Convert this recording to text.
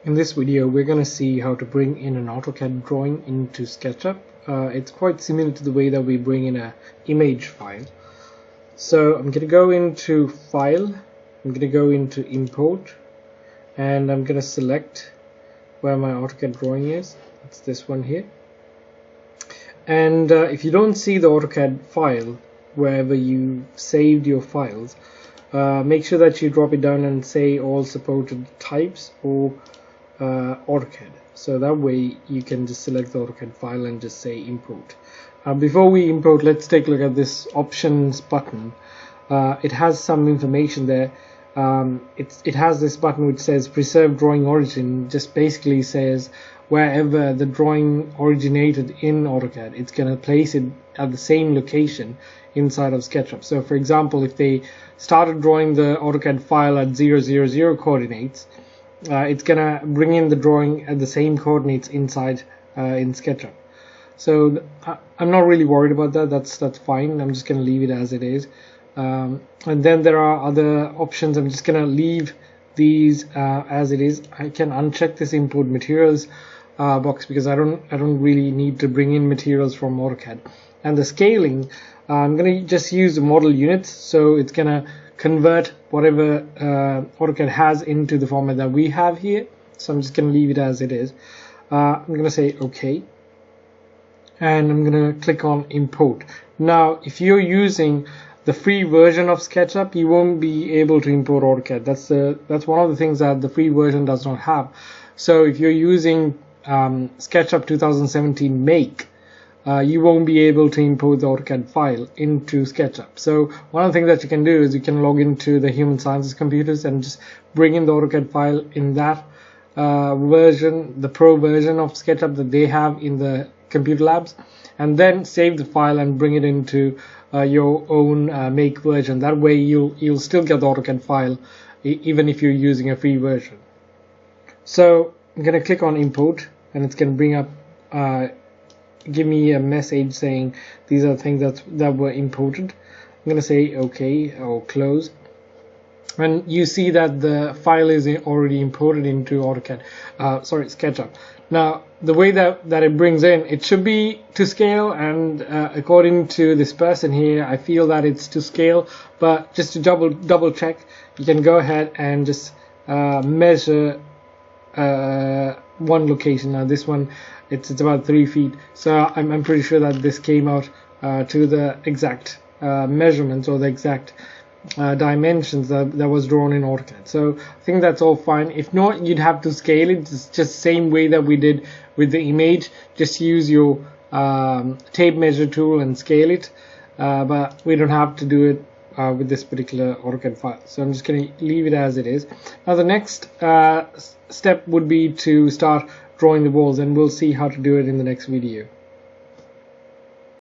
In this video, we're going to see how to bring in an Autocad drawing into Sketchup. It's quite similar to the way that we bring in an image file. So I'm going to go into File, I'm going to go into Import, and I'm going to select where my Autocad drawing is. It's this one here. And if you don't see the Autocad file wherever you saved your files, make sure that you drop it down and say all supported types or Autocad, so that way you can just select the Autocad file and just say import. Before we import, let's take a look at this options button. It has some information there. It has this button which says preserve drawing origin. Just basically says wherever the drawing originated in Autocad, it's going to place it at the same location inside of SketchUp. So for example, if they started drawing the Autocad file at 000 coordinates, it's gonna bring in the drawing at the same coordinates inside in SketchUp. So I'm not really worried about that. That's fine. I'm just gonna leave it as it is. And then there are other options. I'm just gonna leave these as it is. I can uncheck this import materials box because I don't really need to bring in materials from AutoCAD. And the scaling, I'm gonna just use the model units, so it's gonna convert whatever AutoCAD has into the format that we have here. So I'm just going to leave it as it is. I'm going to say OK, and I'm going to click on import. Now if you're using the free version of SketchUp, you won't be able to import AutoCAD. That's one of the things that the free version does not have. So if you're using SketchUp 2017 Make, you won't be able to import the AutoCAD file into SketchUp. So one of the things that you can do is you can log into the Human Sciences computers and just bring in the AutoCAD file in that version, the Pro version of SketchUp that they have in the computer labs, and then save the file and bring it into your own Make version. That way you'll still get the AutoCAD file even if you're using a free version. So I'm going to click on import, and it's going to bring up give me a message saying these are things that were imported. I'm going to say OK or close, and you see that the file is already imported into SketchUp. Now the way that it brings in, it should be to scale, and according to this person here, I feel that it's to scale, but just to double check, you can go ahead and just measure one location. Now this one, it's about 3 feet, so I'm pretty sure that this came out to the exact measurements or the exact dimensions that was drawn in AutoCAD. So I think that's all fine. If not, you'd have to scale it. It's just the same way that we did with the image. Just use your tape measure tool and scale it, but we don't have to do it with this particular AutoCAD file. So I'm just going to leave it as it is. Now the next step would be to start drawing the walls, and we'll see how to do it in the next video.